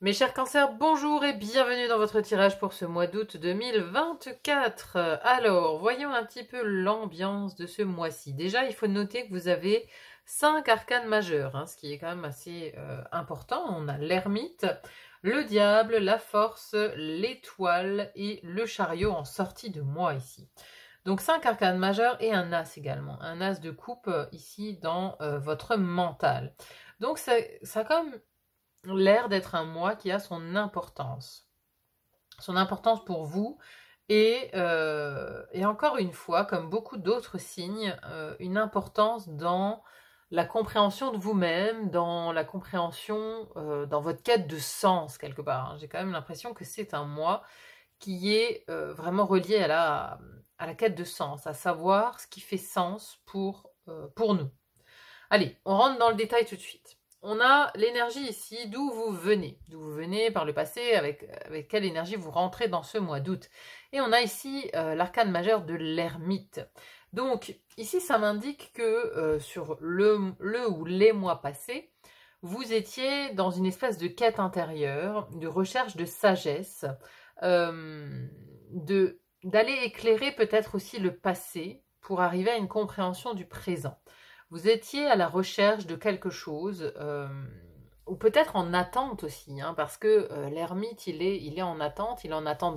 Mes chers cancers, bonjour et bienvenue dans votre tirage pour ce mois d'août 2024. Alors, voyons un petit peu l'ambiance de ce mois-ci. Déjà, il faut noter que vous avez 5 arcanes majeurs, ce qui est quand même assez important. On a l'ermite, le diable, la force, l'étoile et le chariot en sortie de mois ici. Donc 5 arcanes majeurs et un as également. Un as de coupe ici dans votre mental. Donc ça a quand même l'air d'être un mois qui a son importance. Son importance pour vous et encore une fois, comme beaucoup d'autres signes, une importance dans la compréhension de vous-même, dans la compréhension, dans votre quête de sens quelque part. J'ai quand même l'impression que c'est un mois qui est vraiment relié à la quête de sens, à savoir ce qui fait sens pour nous. Allez, on rentre dans le détail tout de suite. On a l'énergie ici, d'où vous venez par le passé, avec quelle énergie vous rentrez dans ce mois d'août. Et on a ici l'arcane majeur de l'ermite. Donc ici, ça m'indique que sur le ou les mois passés, vous étiez dans une espèce de quête intérieure, de recherche de sagesse, d'aller éclairer peut-être aussi le passé pour arriver à une compréhension du présent. Vous étiez à la recherche de quelque chose, ou peut-être en attente aussi, parce que l'ermite, il est en attente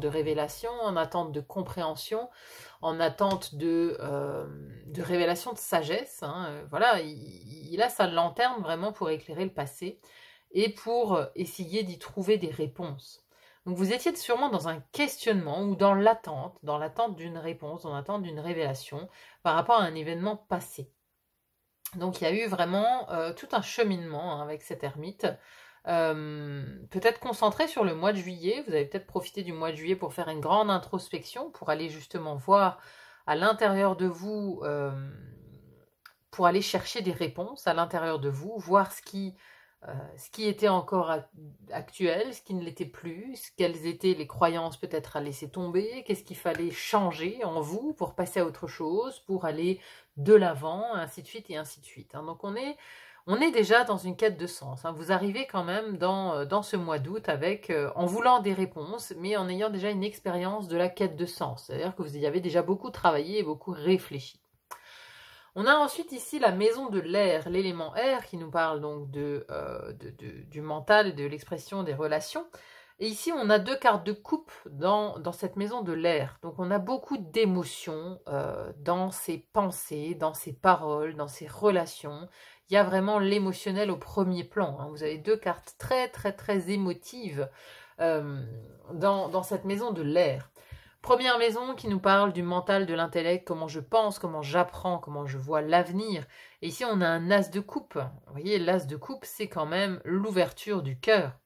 de révélation, en attente de compréhension, en attente de révélation de sagesse. Voilà, il a sa lanterne vraiment pour éclairer le passé et pour essayer d'y trouver des réponses. Donc vous étiez sûrement dans un questionnement ou dans l'attente d'une réponse, dans l'attente d'une révélation par rapport à un événement passé. Donc il y a eu vraiment tout un cheminement avec cet ermite, peut-être concentré sur le mois de juillet. Vous avez peut-être profité du mois de juillet pour faire une grande introspection, pour aller justement voir à l'intérieur de vous, pour aller chercher des réponses à l'intérieur de vous, voir ce qui était encore actuel, ce qui ne l'était plus, quelles étaient les croyances peut-être à laisser tomber, qu'est-ce qu'il fallait changer en vous pour passer à autre chose, pour aller de l'avant, ainsi de suite et ainsi de suite. Donc on est déjà dans une quête de sens. Vous arrivez quand même dans ce mois d'août avec en voulant des réponses, mais en ayant déjà une expérience de la quête de sens. C'est-à-dire que vous y avez déjà beaucoup travaillé et beaucoup réfléchi. On a ensuite ici la maison de l'air, l'élément air qui nous parle donc du mental et de l'expression des relations. Et ici, on a 2 cartes de coupe dans cette maison de l'air. Donc, on a beaucoup d'émotions dans ses pensées, dans ses paroles, dans ses relations. Il y a vraiment l'émotionnel au premier plan. Vous avez 2 cartes très, très, très émotives dans cette maison de l'air. Première maison qui nous parle du mental, de l'intellect, comment je pense, comment j'apprends, comment je vois l'avenir. Et ici, on a un as de coupe. Vous voyez, l'as de coupe, c'est quand même l'ouverture du cœur.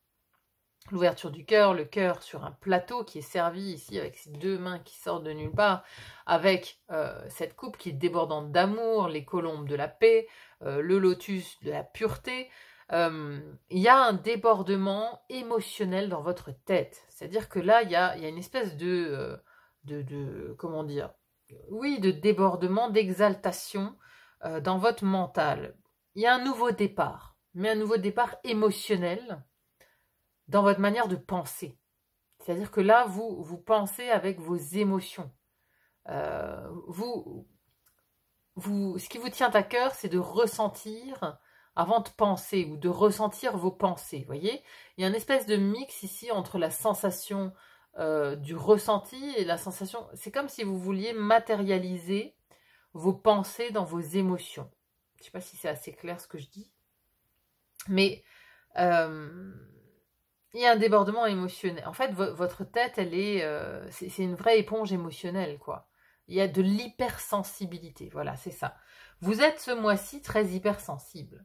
L'ouverture du cœur, le cœur sur un plateau qui est servi ici avec ces 2 mains qui sortent de nulle part, avec cette coupe qui est débordante d'amour, les colombes de la paix, le lotus de la pureté. Il y a un débordement émotionnel dans votre tête. C'est-à-dire que là, il y a une espèce de comment dire, oui, de débordement, d'exaltation dans votre mental. Il y a un nouveau départ, mais un nouveau départ émotionnel dans votre manière de penser. C'est-à-dire que là, vous pensez avec vos émotions. Ce qui vous tient à cœur, c'est de ressentir avant de penser ou de ressentir vos pensées. Vous voyez, il y a une espèce de mix ici entre la sensation du ressenti et la sensation. C'est comme si vous vouliez matérialiser vos pensées dans vos émotions. Je ne sais pas si c'est assez clair ce que je dis, mais il y a un débordement émotionnel. En fait, votre tête, elle est, c'est une vraie éponge émotionnelle, quoi. Il y a de l'hypersensibilité, voilà, c'est ça. Vous êtes ce mois-ci très hypersensible.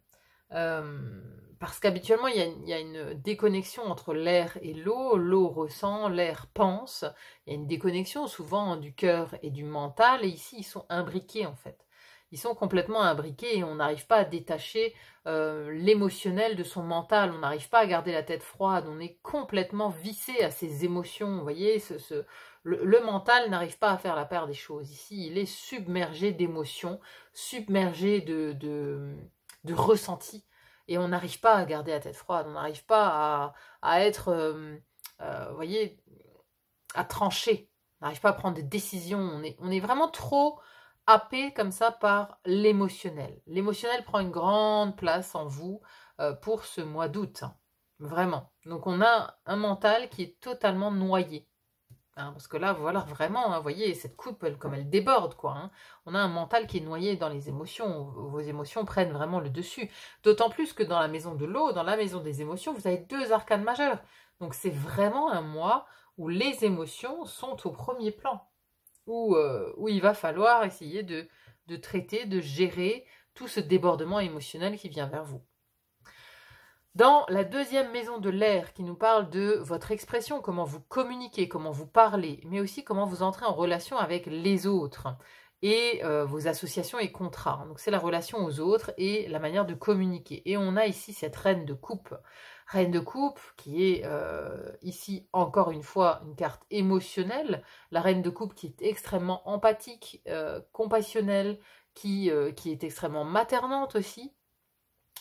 Parce qu'habituellement, il y a une déconnexion entre l'air et l'eau. L'eau ressent, l'air pense. Il y a une déconnexion souvent du cœur et du mental. Et ici, ils sont imbriqués, en fait. Ils sont complètement imbriqués et on n'arrive pas à détacher l'émotionnel de son mental. On n'arrive pas à garder la tête froide. On est complètement vissé à ses émotions. Vous voyez, le mental n'arrive pas à faire la part des choses. Ici, il est submergé d'émotions, submergé de ressenti. Et on n'arrive pas à garder la tête froide, on n'arrive pas à être, vous voyez, à trancher. On n'arrive pas à prendre des décisions. On est vraiment trop happé comme ça par l'émotionnel. L'émotionnel prend une grande place en vous pour ce mois d'août. Hein. Vraiment. Donc on a un mental qui est totalement noyé. Hein, parce que là, voilà, vraiment, hein, vous voyez, cette coupe, comme elle déborde, quoi. Hein. On a un mental qui est noyé dans les émotions. Vos émotions prennent vraiment le dessus. D'autant plus que dans la maison de l'eau, dans la maison des émotions, vous avez 2 arcanes majeures. Donc c'est vraiment un mois où les émotions sont au premier plan. Où il va falloir essayer de traiter, de gérer tout ce débordement émotionnel qui vient vers vous. Dans la 2e maison de l'air qui nous parle de votre expression, comment vous communiquez, comment vous parlez, mais aussi comment vous entrez en relation avec les autres et vos associations et contrats. Donc c'est la relation aux autres et la manière de communiquer. Et on a ici cette reine de coupe. Reine de coupe qui est ici encore une fois une carte émotionnelle. La reine de coupe qui est extrêmement empathique, compassionnelle, qui est extrêmement maternante aussi.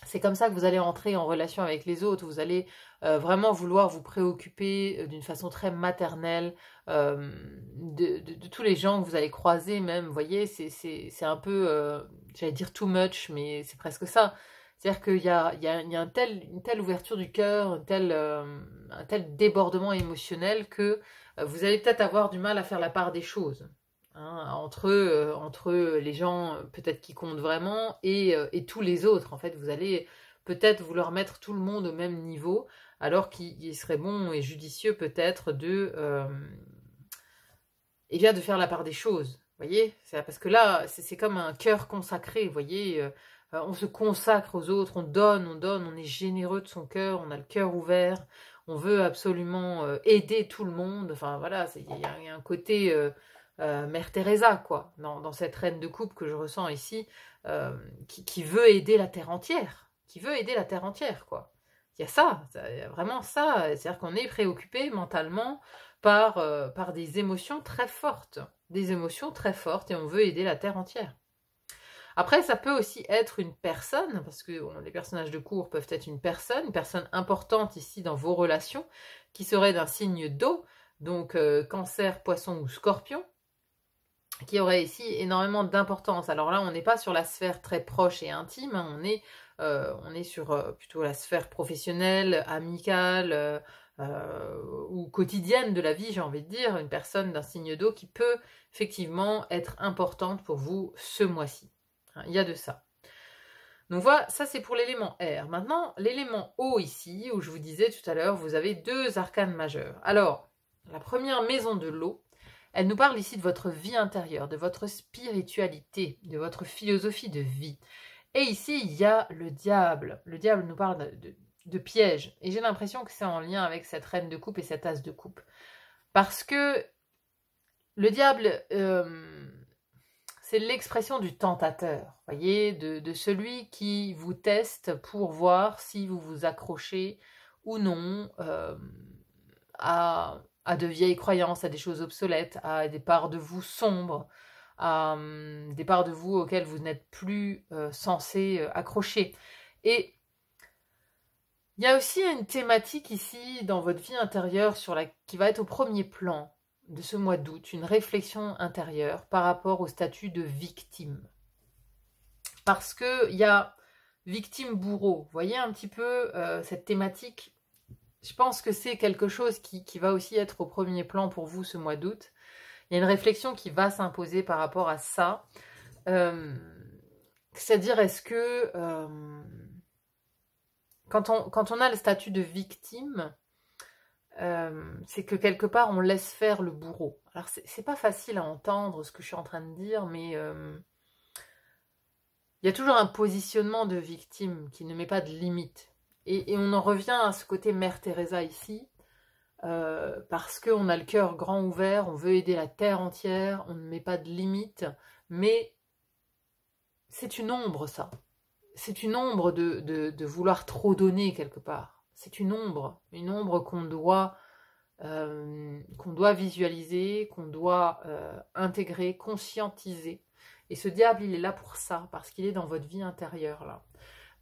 C'est comme ça que vous allez entrer en relation avec les autres. Vous allez vraiment vouloir vous préoccuper d'une façon très maternelle de tous les gens que vous allez croiser même. Vous voyez, c'est un peu, j'allais dire too much, mais c'est presque ça. C'est-à-dire qu'il y a une telle ouverture du cœur, un tel débordement émotionnel que vous allez peut-être avoir du mal à faire la part des choses. Hein, entre les gens peut-être qui comptent vraiment et tous les autres. En fait, vous allez peut-être vouloir mettre tout le monde au même niveau, alors qu'il serait bon et judicieux peut-être eh bien, de faire la part des choses. Vous voyez, parce que là, c'est comme un cœur consacré. Vous voyez, on se consacre aux autres, on donne, on est généreux de son cœur, on a le cœur ouvert, on veut absolument aider tout le monde. Enfin voilà, il y a un côté Mère Teresa, quoi, dans cette reine de coupe que je ressens ici, qui veut aider la terre entière, quoi. Il y a ça, il y a vraiment ça, c'est-à-dire qu'on est préoccupé mentalement par des émotions très fortes, et on veut aider la terre entière. Après, ça peut aussi être une personne, parce que les personnages de cour peuvent être une personne importante ici dans vos relations, qui serait d'un signe d'eau, donc Cancer, Poisson ou Scorpion, qui aurait ici énormément d'importance. Alors là, on n'est pas sur la sphère très proche et intime, hein, on est sur plutôt la sphère professionnelle, amicale ou quotidienne de la vie, j'ai envie de dire, une personne d'un signe d'eau qui peut effectivement être importante pour vous ce mois-ci. Hein, il y a de ça. Donc voilà, ça c'est pour l'élément air. Maintenant, l'élément eau ici, où je vous disais tout à l'heure, vous avez 2 arcanes majeures. Alors, la première maison de l'eau, elle nous parle ici de votre vie intérieure, de votre spiritualité, de votre philosophie de vie. Et ici, il y a le diable. Le diable nous parle de piège. Et j'ai l'impression que c'est en lien avec cette reine de coupe et cette as de coupe. Parce que le diable, c'est l'expression du tentateur, voyez, de celui qui vous teste pour voir si vous vous accrochez ou non à de vieilles croyances, à des choses obsolètes, à des parts de vous sombres, à des parts de vous auxquelles vous n'êtes plus censé accrocher. Et il y a aussi une thématique ici dans votre vie intérieure qui va être au premier plan de ce mois d'août, une réflexion intérieure par rapport au statut de victime. Parce qu'il y a victime-bourreau, vous voyez un petit peu cette thématique. Je pense que c'est quelque chose qui va aussi être au premier plan pour vous ce mois d'août. Il y a une réflexion qui va s'imposer par rapport à ça. C'est-à-dire, est-ce que quand on a le statut de victime, c'est que quelque part on laisse faire le bourreau. Alors c'est pas facile à entendre ce que je suis en train de dire, mais il y a toujours un positionnement de victime qui ne met pas de limite. Et on en revient à ce côté Mère Teresa ici, parce qu'on a le cœur grand ouvert, on veut aider la terre entière, on ne met pas de limite, mais c'est une ombre ça. C'est une ombre de vouloir trop donner quelque part. C'est une ombre qu'on doit visualiser, qu'on doit intégrer, conscientiser. Et ce diable, il est là pour ça, parce qu'il est dans votre vie intérieure là.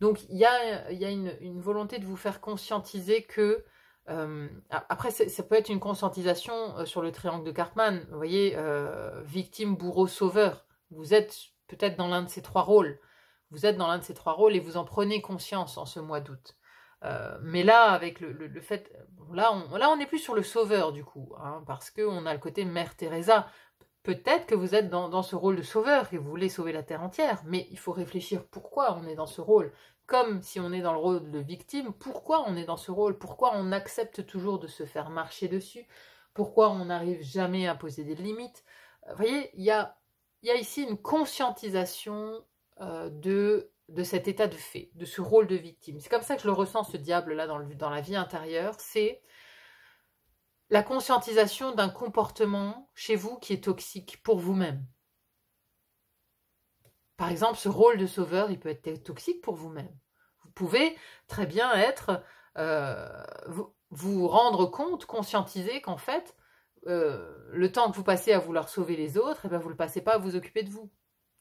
Donc, il y a une volonté de vous faire conscientiser que... après, ça peut être une conscientisation sur le triangle de Karpman. Vous voyez, victime, bourreau, sauveur. Vous êtes peut-être dans l'un de ces trois rôles. Vous êtes dans l'un de ces trois rôles et vous en prenez conscience en ce mois d'août. Mais là, avec le fait... Là, on n'est plus sur le sauveur, du coup, hein, parce qu'on a le côté Mère Teresa. Peut-être que vous êtes dans ce rôle de sauveur et vous voulez sauver la Terre entière, mais il faut réfléchir pourquoi on est dans ce rôle. Comme si on est dans le rôle de victime, pourquoi on est dans ce rôle? Pourquoi on accepte toujours de se faire marcher dessus? Pourquoi on n'arrive jamais à poser des limites? Vous voyez, il y a ici une conscientisation de cet état de fait, de ce rôle de victime. C'est comme ça que je le ressens, ce diable-là, dans la vie intérieure. C'est la conscientisation d'un comportement chez vous qui est toxique pour vous-même. Par exemple, ce rôle de sauveur, il peut être toxique pour vous-même. Vous pouvez très bien être, vous rendre compte, conscientiser qu'en fait, le temps que vous passez à vouloir sauver les autres, eh ben, vous ne le passez pas à vous occuper de vous.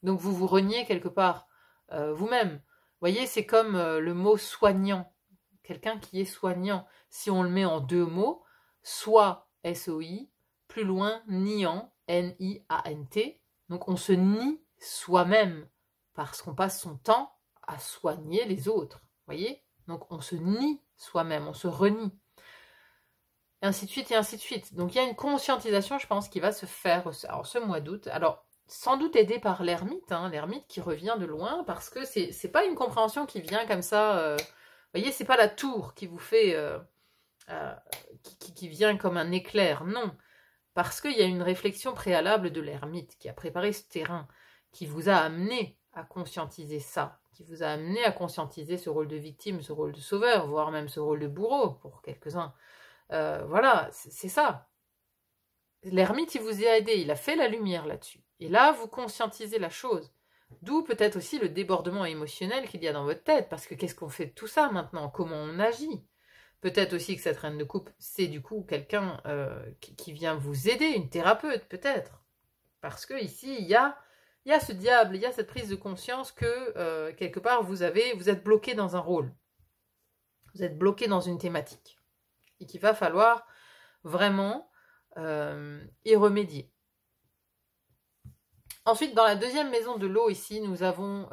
Donc vous vous reniez quelque part vous-même. Vous voyez, c'est comme le mot soignant. Quelqu'un qui est soignant. Si on le met en deux mots, soit SOI, plus loin, niant, N-I-A-N-T. Donc on se nie soi-même parce qu'on passe son temps à soigner les autres. Voyez? Donc on se nie soi-même, on se renie. Et ainsi de suite, et ainsi de suite. Donc il y a une conscientisation, je pense, qui va se faire alors, ce mois d'août. Alors, sans doute aidé par l'ermite, hein, l'ermite qui revient de loin, parce que c'est pas une compréhension qui vient comme ça. Vous voyez, c'est pas la tour qui vous fait... qui vient comme un éclair, non. Parce qu'il y a une réflexion préalable de l'ermite qui a préparé ce terrain, qui vous a amené à conscientiser ça, qui vous a amené à conscientiser ce rôle de victime, ce rôle de sauveur, voire même ce rôle de bourreau pour quelques-uns. Voilà, c'est ça. L'ermite, il vous a aidé, il a fait la lumière là-dessus. Et là, vous conscientisez la chose. D'où peut-être aussi le débordement émotionnel qu'il y a dans votre tête, parce que qu'est-ce qu'on fait de tout ça maintenant? Comment on agit? Peut-être aussi que cette reine de coupe, c'est du coup quelqu'un qui vient vous aider, une thérapeute peut-être. Parce que ici, il y a ce diable, il y a cette prise de conscience que quelque part, vous êtes bloqué dans un rôle. Vous êtes bloqué dans une thématique. Et qu'il va falloir vraiment y remédier. Ensuite, dans la deuxième maison de l'eau, ici, nous avons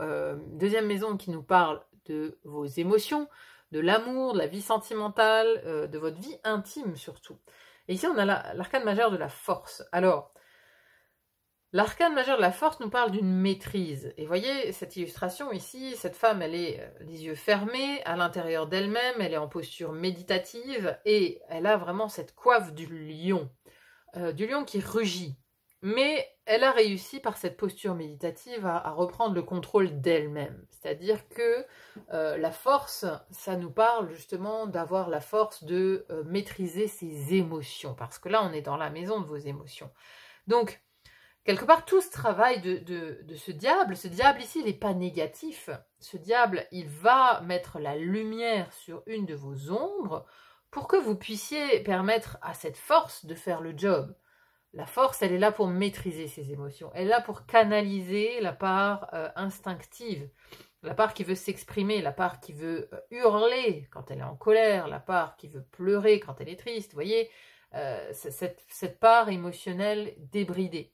deuxième maison qui nous parle de vos émotions, de l'amour, de la vie sentimentale, de votre vie intime surtout. Et ici, on a l'arcane majeur de la force. Alors, l'arcane majeur de la force nous parle d'une maîtrise. Et voyez, cette illustration ici, cette femme, elle est les yeux fermés, à l'intérieur d'elle-même, elle est en posture méditative, et elle a vraiment cette coiffe du lion qui rugit. Mais elle a réussi par cette posture méditative à reprendre le contrôle d'elle-même. C'est-à-dire que la force, ça nous parle justement d'avoir la force de maîtriser ses émotions. Parce que là, on est dans la maison de vos émotions. Donc, quelque part, tout ce travail de ce diable ici, il n'est pas négatif. Ce diable, il va mettre la lumière sur une de vos ombres pour que vous puissiez permettre à cette force de faire le job. La force, elle est là pour maîtriser ses émotions. Elle est là pour canaliser la part instinctive, la part qui veut s'exprimer, la part qui veut hurler quand elle est en colère, la part qui veut pleurer quand elle est triste. Vous voyez, cette part émotionnelle débridée.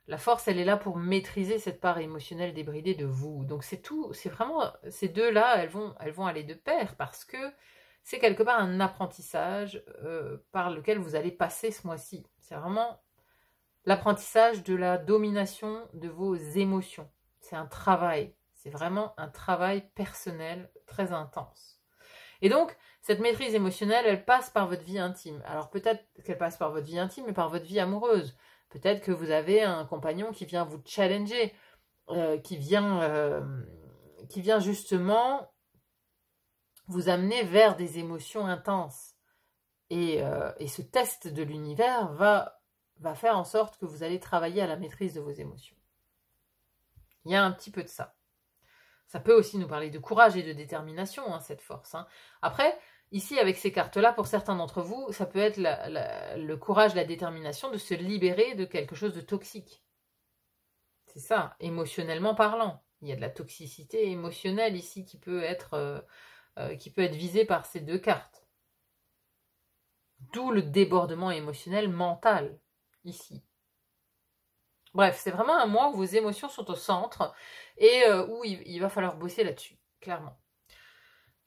La force, elle est là pour maîtriser cette part émotionnelle débridée de vous. Donc c'est tout, c'est vraiment, ces deux-là, elles vont aller de pair parce que c'est quelque part un apprentissage par lequel vous allez passer ce mois-ci. C'est vraiment l'apprentissage de la domination de vos émotions. C'est un travail, c'est vraiment un travail personnel très intense. Et donc, cette maîtrise émotionnelle, elle passe par votre vie intime. Alors peut-être qu'elle passe par votre vie intime, mais par votre vie amoureuse. Peut-être que vous avez un compagnon qui vient vous challenger, qui vient justement vous amener vers des émotions intenses. Et ce test de l'univers va faire en sorte que vous allez travailler à la maîtrise de vos émotions. Il y a un petit peu de ça. Ça peut aussi nous parler de courage et de détermination, hein, cette force. Hein. Après, ici, avec ces cartes-là, pour certains d'entre vous, ça peut être le courage, la détermination de se libérer de quelque chose de toxique. C'est ça, émotionnellement parlant. Il y a de la toxicité émotionnelle ici qui peut être visée par ces deux cartes. D'où le débordement émotionnel mental, ici. Bref, c'est vraiment un mois où vos émotions sont au centre et où il va falloir bosser là-dessus, clairement.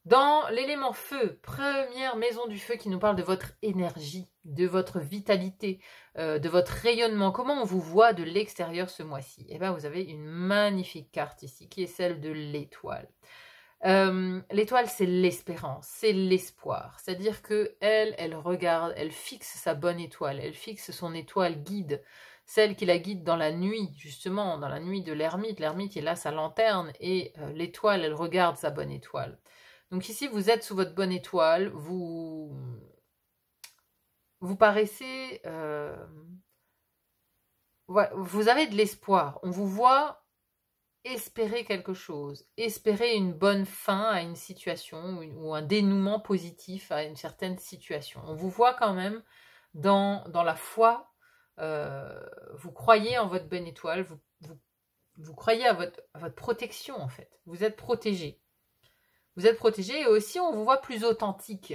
Dans l'élément feu, première maison du feu qui nous parle de votre énergie, de votre vitalité, de votre rayonnement, comment on vous voit de l'extérieur ce mois-ci. Eh bien, vous avez une magnifique carte ici, qui est celle de l'étoile. L'étoile, c'est l'espérance, c'est l'espoir. C'est-à-dire que elle regarde, elle fixe sa bonne étoile, elle fixe son étoile guide, celle qui la guide dans la nuit, justement, dans la nuit de l'ermite. L'ermite, il a sa lanterne et l'étoile, elle regarde sa bonne étoile. Donc ici, vous êtes sous votre bonne étoile, vous paraissez... vous avez de l'espoir. On vous voit espérer quelque chose, espérer une bonne fin à une situation ou un dénouement positif à une certaine situation. On vous voit quand même dans la foi, vous croyez en votre bonne étoile, vous croyez à votre protection en fait. Vous êtes protégé. Vous êtes protégé et aussi on vous voit plus authentique.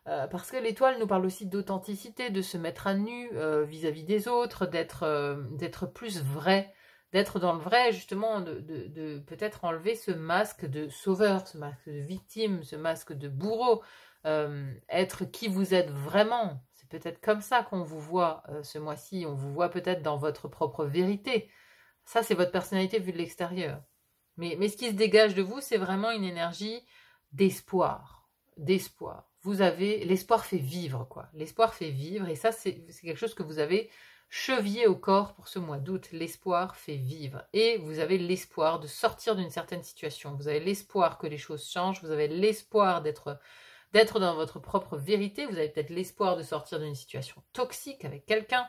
Parce que l'étoile nous parle aussi d'authenticité, de se mettre à nu vis-à-vis des autres, d'être plus vrai, d'être dans le vrai, justement, de peut-être enlever ce masque de sauveur, ce masque de victime, ce masque de bourreau, être qui vous êtes vraiment. C'est peut-être comme ça qu'on vous voit ce mois-ci, on vous voit peut-être dans votre propre vérité. Ça, c'est votre personnalité vue de l'extérieur. Mais ce qui se dégage de vous, c'est vraiment une énergie d'espoir. Vous avez... L'espoir fait vivre, quoi. L'espoir fait vivre, et ça, c'est quelque chose que vous avez chevillé au corps pour ce mois d'août. L'espoir fait vivre. Et vous avez l'espoir de sortir d'une certaine situation. Vous avez l'espoir que les choses changent. Vous avez l'espoir d'être dans votre propre vérité. Vous avez peut-être l'espoir de sortir d'une situation toxique avec quelqu'un.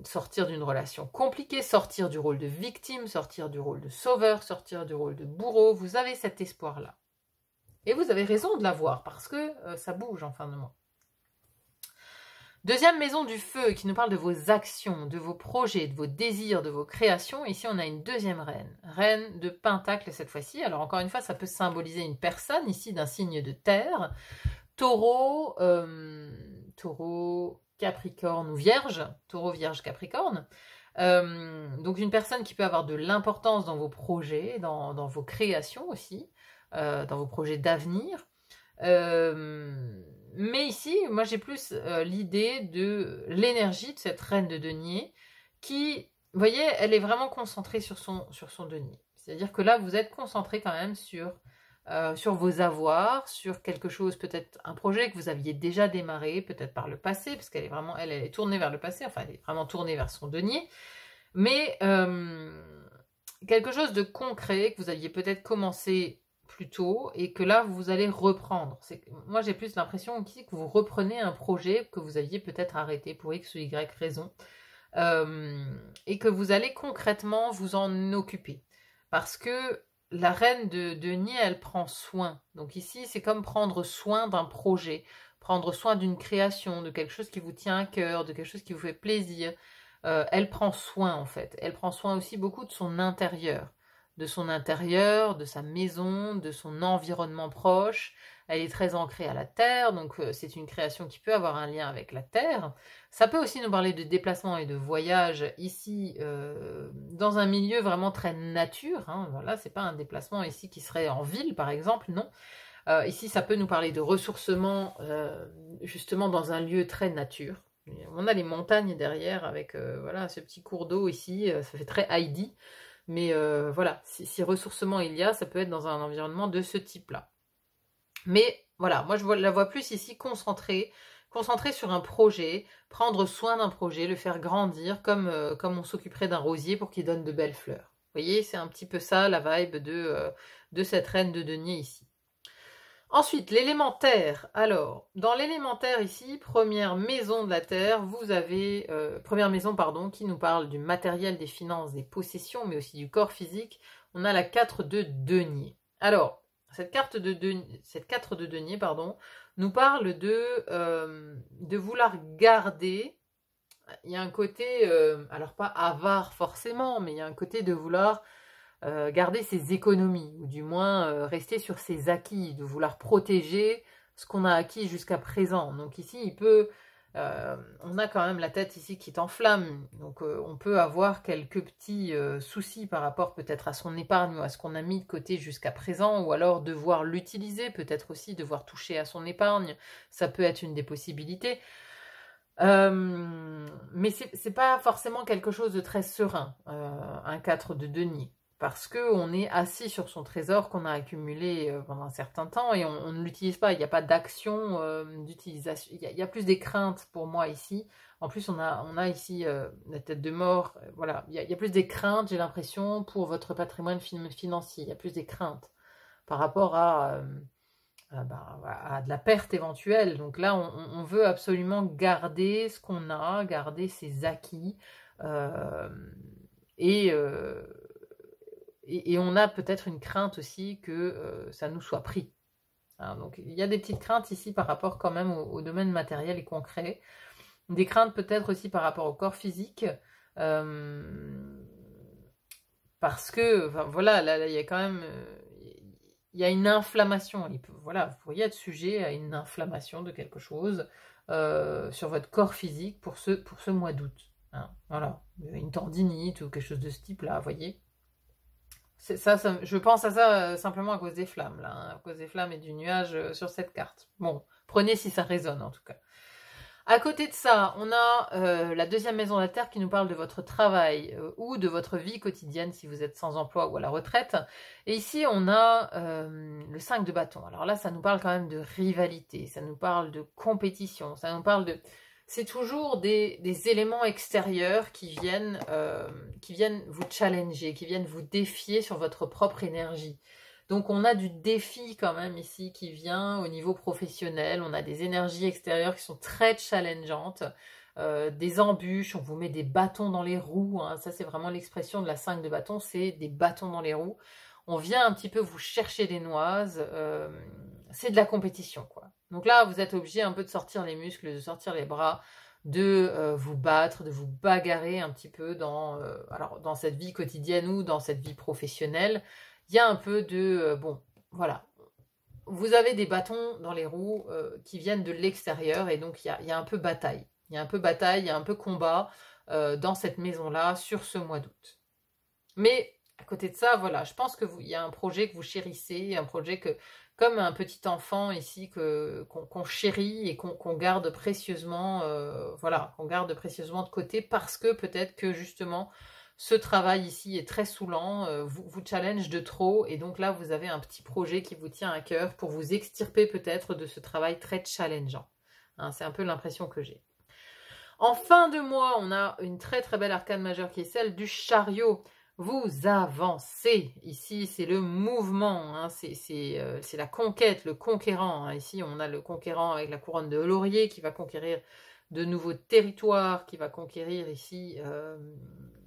Sortir d'une relation compliquée, sortir du rôle de victime, sortir du rôle de sauveur, sortir du rôle de bourreau. Vous avez cet espoir-là. Et vous avez raison de l'avoir parce que ça bouge en fin de mois. Deuxième maison du feu qui nous parle de vos actions, de vos projets, de vos désirs, de vos créations. Ici, on a une deuxième reine. Reine de Pentacle cette fois-ci. Alors encore une fois, ça peut symboliser une personne ici d'un signe de terre. Taureau, Capricorne ou Vierge. Taureau, Vierge, Capricorne. Donc une personne qui peut avoir de l'importance dans vos projets, dans vos créations aussi. Dans vos projets d'avenir. Mais ici, moi j'ai plus l'idée de l'énergie de cette reine de denier qui, vous voyez, elle est vraiment concentrée sur son denier. C'est-à-dire que là, vous êtes concentré quand même sur vos avoirs, sur quelque chose, peut-être un projet que vous aviez déjà démarré, peut-être par le passé, parce qu'elle est vraiment, elle est tournée vers le passé, enfin elle est vraiment tournée vers son denier. Mais quelque chose de concret que vous aviez peut-être commencé plus tôt et que là vous allez reprendre. Moi j'ai plus l'impression aussi que vous reprenez un projet que vous aviez peut-être arrêté pour X ou Y raison et que vous allez concrètement vous en occuper parce que la reine de denier elle prend soin. Donc ici c'est comme prendre soin d'un projet, prendre soin d'une création, de quelque chose qui vous tient à cœur, de quelque chose qui vous fait plaisir. Elle prend soin en fait, elle prend soin aussi beaucoup de son intérieur, de sa maison, de son environnement proche. Elle est très ancrée à la terre, donc c'est une création qui peut avoir un lien avec la terre. Ça peut aussi nous parler de déplacement et de voyage ici, dans un milieu vraiment très nature. Hein, voilà, c'est pas un déplacement ici qui serait en ville, par exemple, non. Ici, ça peut nous parler de ressourcement, justement dans un lieu très nature. On a les montagnes derrière avec voilà, ce petit cours d'eau ici, ça fait très Heidi. Mais voilà, si ressourcement il y a, ça peut être dans un environnement de ce type-là. Mais voilà, moi je la vois plus ici concentrée sur un projet, prendre soin d'un projet, le faire grandir comme on s'occuperait d'un rosier pour qu'il donne de belles fleurs. Vous voyez, c'est un petit peu ça la vibe de cette reine de denier ici. Ensuite, l'élémentaire. Alors, dans l'élémentaire ici, première maison de la Terre, vous avez... première maison, pardon, qui nous parle du matériel, des finances, des possessions, mais aussi du corps physique. On a la 4 de denier. Alors, cette 4 de denier, pardon, nous parle de vouloir garder... Il y a un côté, alors pas avare forcément, mais il y a un côté de vouloir... garder ses économies, ou du moins rester sur ses acquis, de vouloir protéger ce qu'on a acquis jusqu'à présent. Donc ici, on a quand même la tête ici qui est en flamme, donc on peut avoir quelques petits soucis par rapport peut-être à son épargne ou à ce qu'on a mis de côté jusqu'à présent, ou alors devoir l'utiliser, peut-être aussi devoir toucher à son épargne, ça peut être une des possibilités. Mais c'est pas forcément quelque chose de très serein, un 4 de denier, parce qu'on est assis sur son trésor qu'on a accumulé pendant un certain temps et on ne l'utilise pas, il n'y a pas d'action d'utilisation, il y a plus des craintes pour moi ici. En plus on a ici la tête de mort, voilà, il y a plus des craintes, j'ai l'impression, pour votre patrimoine financier, il y a plus des craintes par rapport à de la perte éventuelle. Donc là, on veut absolument garder ce qu'on a, garder ses acquis, et on a peut-être une crainte aussi que ça nous soit pris. Hein, donc il y a des petites craintes ici par rapport quand même au domaine matériel et concret. Des craintes peut-être aussi par rapport au corps physique. Parce que, enfin, voilà, là, il y a quand même... il y a une inflammation. Voilà, vous pourriez être sujet à une inflammation de quelque chose sur votre corps physique pour ce mois d'août. Hein, voilà, une tendinite ou quelque chose de ce type-là, vous voyez. Ça, je pense à ça simplement à cause des flammes, là, hein, à cause des flammes et du nuage sur cette carte. Bon, prenez si ça résonne en tout cas. À côté de ça, on a la deuxième maison de la Terre qui nous parle de votre travail ou de votre vie quotidienne si vous êtes sans emploi ou à la retraite. Et ici, on a le 5 de bâton. Alors là, ça nous parle quand même de rivalité, ça nous parle de compétition, ça nous parle de... C'est toujours des éléments extérieurs qui viennent vous challenger, qui viennent vous défier sur votre propre énergie. Donc on a du défi quand même ici qui vient au niveau professionnel, on a des énergies extérieures qui sont très challengeantes, des embûches, on vous met des bâtons dans les roues, hein. Ça c'est vraiment l'expression de la 5 de bâton, c'est des bâtons dans les roues. On vient un petit peu vous chercher des noises, c'est de la compétition quoi. Donc là vous êtes obligé un peu de sortir les muscles, de sortir les bras, de vous battre, de vous bagarrer un petit peu alors dans cette vie quotidienne ou dans cette vie professionnelle. Il y a un peu de... bon, voilà. Vous avez des bâtons dans les roues qui viennent de l'extérieur et donc il y a un peu bataille. Il y a un peu bataille, il y a un peu combat dans cette maison-là sur ce mois d'août. Mais à côté de ça, voilà, je pense qu'il y a un projet que vous chérissez, un projet que, comme un petit enfant ici, qu'on chérit et qu'on garde précieusement, voilà, qu'on garde précieusement de côté parce que peut-être que justement... Ce travail ici est très saoulant, vous challenge de trop et donc là vous avez un petit projet qui vous tient à cœur pour vous extirper peut-être de ce travail très challengeant. Hein, c'est un peu l'impression que j'ai. En fin de mois, on a une très très belle arcane majeure qui est celle du chariot. Vous avancez, ici c'est le mouvement, hein, c'est la conquête, le conquérant. Hein. Ici on a le conquérant avec la couronne de laurier qui va conquérir de nouveaux territoires, qui va conquérir ici...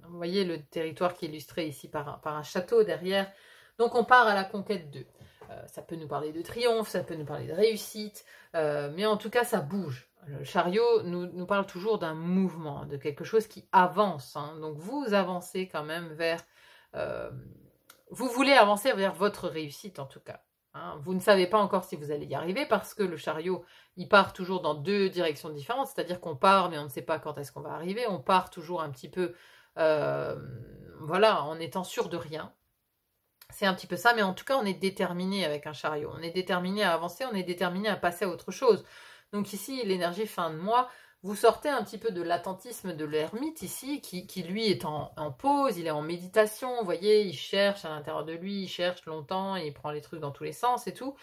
vous voyez le territoire qui est illustré ici par un château derrière. Donc on part à la conquête d'eux. Ça peut nous parler de triomphe, ça peut nous parler de réussite, mais en tout cas ça bouge. Le chariot nous parle toujours d'un mouvement, de quelque chose qui avance. Hein. Donc vous avancez quand même vers... vous voulez avancer vers votre réussite en tout cas. Hein. Vous ne savez pas encore si vous allez y arriver parce que le chariot, il part toujours dans deux directions différentes. C'est-à-dire qu'on part mais on ne sait pas quand est-ce qu'on va arriver. On part toujours un petit peu... voilà, en étant sûr de rien. C'est un petit peu ça, mais en tout cas, on est déterminé avec un chariot. On est déterminé à avancer, on est déterminé à passer à autre chose. Donc ici, l'énergie fin de mois, vous sortez un petit peu de l'attentisme de l'ermite ici, qui lui est en pause, il est en méditation, vous voyez, il cherche à l'intérieur de lui, il cherche longtemps, il prend les trucs dans tous les sens et tout.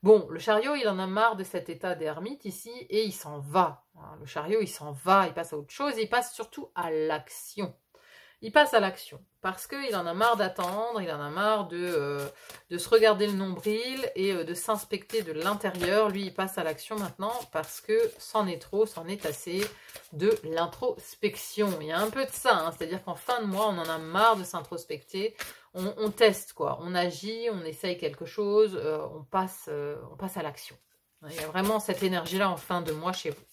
Bon, le chariot, il en a marre de cet état d'ermite ici, et il s'en va. Le chariot, il s'en va, il passe à autre chose, il passe surtout à l'action. Il passe à l'action parce qu'il en a marre d'attendre, il en a marre de se regarder le nombril et de s'inspecter de l'intérieur. Lui, il passe à l'action maintenant parce que c'en est trop, c'en est assez de l'introspection. Il y a un peu de ça, hein, c'est-à-dire qu'en fin de mois, on en a marre de s'introspecter. On teste, quoi. On agit, on essaye quelque chose, on passe à l'action. Il y a vraiment cette énergie-là en fin de mois chez vous.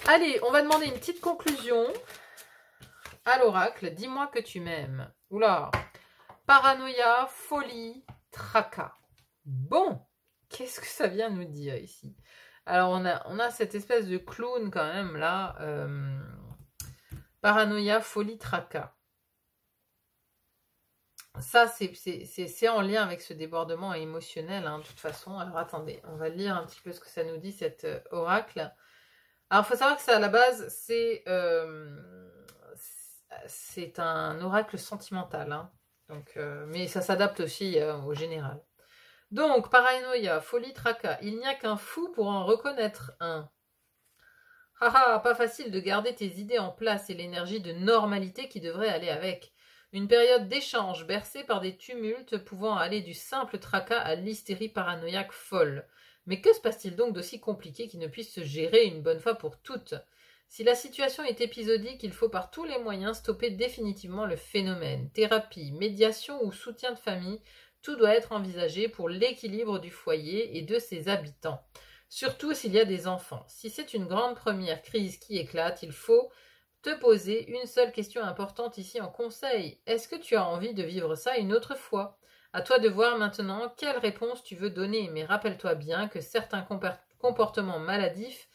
Allez, on va demander une petite conclusion. À l'oracle, dis-moi que tu m'aimes. Oula, Paranoïa, folie, tracas. Bon, qu'est-ce que ça vient nous dire ici? Alors, on a cette espèce de clown quand même, là. Paranoïa, folie, tracas. Ça, c'est en lien avec ce débordement émotionnel, hein, de toute façon. Alors, attendez, on va lire un petit peu ce que ça nous dit, cet oracle. Alors, il faut savoir que ça, à la base, c'est un oracle sentimental, hein. Donc, mais ça s'adapte aussi au général. Donc, paranoïa, folie, tracas. Il n'y a qu'un fou pour en reconnaître un. Haha, pas facile de garder tes idées en place et l'énergie de normalité qui devrait aller avec. Une période d'échange bercée par des tumultes pouvant aller du simple tracas à l'hystérie paranoïaque folle. Mais que se passe-t-il donc d'aussi compliqué qui ne puisse se gérer une bonne fois pour toutes? Si la situation est épisodique, il faut par tous les moyens stopper définitivement le phénomène. Thérapie, médiation ou soutien de famille, tout doit être envisagé pour l'équilibre du foyer et de ses habitants. Surtout s'il y a des enfants. Si c'est une grande première crise qui éclate, il faut te poser une seule question importante ici en conseil. Est-ce que tu as envie de vivre ça une autre fois? À toi de voir maintenant quelle réponse tu veux donner, mais rappelle-toi bien que certains comportements maladifs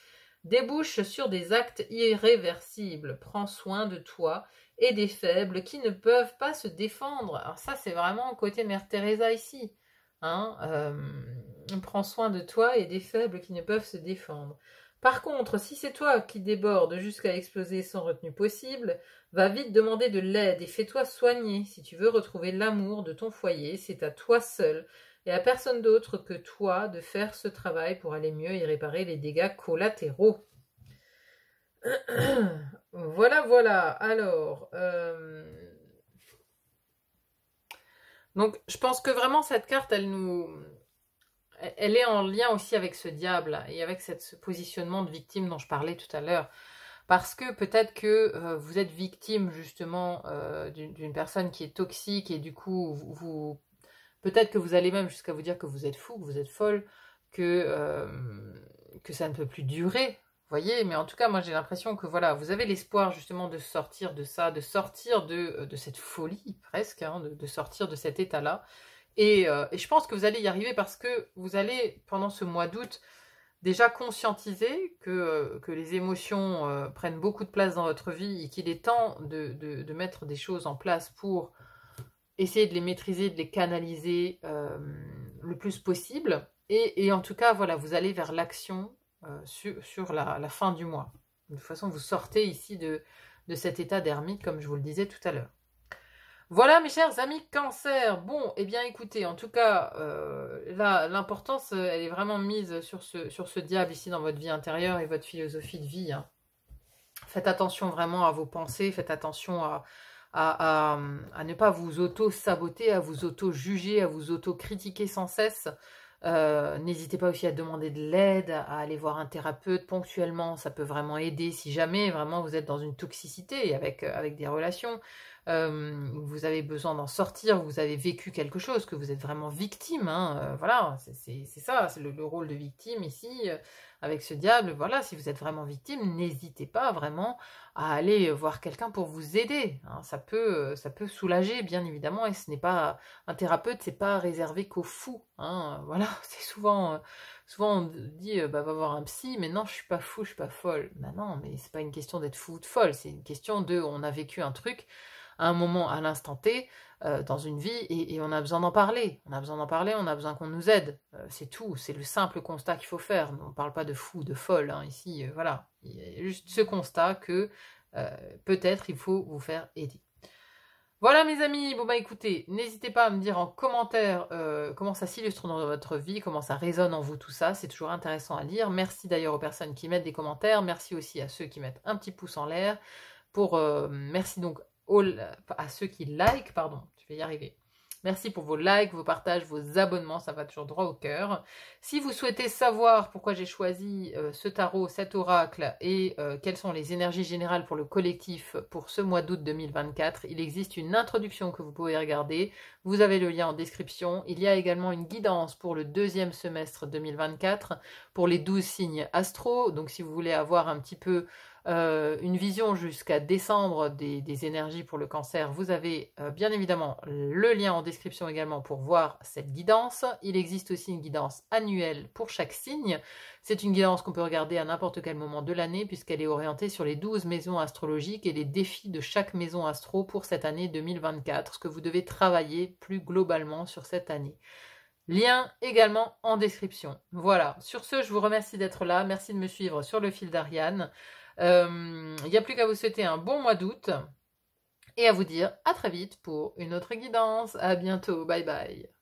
débouchent sur des actes irréversibles. Prends soin de toi et des faibles qui ne peuvent pas se défendre. Alors ça, c'est vraiment côté Mère Teresa ici. Hein, prends soin de toi et des faibles qui ne peuvent se défendre. Par contre, si c'est toi qui déborde jusqu'à exploser sans retenue possible, va vite demander de l'aide et fais-toi soigner. Si tu veux retrouver l'amour de ton foyer, c'est à toi seul et à personne d'autre que toi de faire ce travail pour aller mieux et réparer les dégâts collatéraux. Voilà, voilà. Alors, donc je pense que vraiment cette carte, elle est en lien aussi avec ce diable et avec ce positionnement de victime dont je parlais tout à l'heure. Parce que peut-être que vous êtes victime justement d'une personne qui est toxique et du coup, peut-être que vous allez même jusqu'à vous dire que vous êtes fou, que vous êtes folle, que ça ne peut plus durer. Vous voyez, mais en tout cas, moi j'ai l'impression que voilà, vous avez l'espoir justement de sortir de ça, de sortir de cette folie presque, hein, de sortir de cet état-là. Et je pense que vous allez y arriver parce que vous allez, pendant ce mois d'août, déjà conscientiser que les émotions prennent beaucoup de place dans votre vie et qu'il est temps de mettre des choses en place pour essayer de les maîtriser, de les canaliser le plus possible. Et en tout cas, voilà, vous allez vers l'action sur la fin du mois. De toute façon, vous sortez ici de cet état d'ermite, comme je vous le disais tout à l'heure. Voilà mes chers amis Cancer. Bon, eh bien écoutez, en tout cas, là, l'importance, elle est vraiment mise sur ce diable ici dans votre vie intérieure et votre philosophie de vie. Hein. Faites attention vraiment à vos pensées, faites attention à ne pas vous auto-saboter, à vous auto-juger, à vous auto-critiquer sans cesse. N'hésitez pas aussi à demander de l'aide, à aller voir un thérapeute ponctuellement, ça peut vraiment aider si jamais vraiment vous êtes dans une toxicité avec des relations. Vous avez besoin d'en sortir, vous avez vécu quelque chose, que vous êtes vraiment victime, hein, voilà, c'est ça, c'est le rôle de victime ici, avec ce diable, voilà, si vous êtes vraiment victime, n'hésitez pas vraiment à aller voir quelqu'un pour vous aider, hein, ça peut soulager, bien évidemment, et ce n'est pas, un thérapeute, c'est pas réservé qu'aux fous, hein, voilà, c'est souvent on dit, va voir un psy, mais non, je suis pas fou, je suis pas folle, bah non, mais c'est pas une question d'être fou ou de folle, c'est une question on a vécu un truc, à un moment, à l'instant T, dans une vie, et on a besoin d'en parler. On a besoin d'en parler, on a besoin qu'on nous aide. C'est tout, c'est le simple constat qu'il faut faire. On ne parle pas de fou, de folle, hein, ici, voilà. Il y a juste ce constat que peut-être il faut vous faire aider. Voilà mes amis, bon bah écoutez, n'hésitez pas à me dire en commentaire comment ça s'illustre dans votre vie, comment ça résonne en vous tout ça, c'est toujours intéressant à lire. Merci d'ailleurs aux personnes qui mettent des commentaires, merci aussi à ceux qui mettent un petit pouce en l'air. Merci donc à ceux qui like, pardon, je vais y arriver. Merci pour vos likes, vos partages, vos abonnements, ça va toujours droit au cœur. Si vous souhaitez savoir pourquoi j'ai choisi ce tarot, cet oracle et quelles sont les énergies générales pour le collectif pour ce mois d'août 2024, il existe une introduction que vous pouvez regarder. Vous avez le lien en description. Il y a également une guidance pour le deuxième semestre 2024 pour les 12 signes astro. Donc si vous voulez avoir un petit peu une vision jusqu'à décembre des énergies pour le cancer, vous avez bien évidemment le lien en description également pour voir cette guidance. Il existe aussi une guidance annuelle pour chaque signe. C'est une guidance qu'on peut regarder à n'importe quel moment de l'année puisqu'elle est orientée sur les 12 maisons astrologiques et les défis de chaque maison astro pour cette année 2024, ce que vous devez travailler plus globalement sur cette année. Lien également en description. Voilà, sur ce, je vous remercie d'être là. Merci de me suivre sur le fil d'Ariane. Il n'y a plus qu'à vous souhaiter un bon mois d'août et à vous dire à très vite pour une autre guidance. À bientôt, bye bye.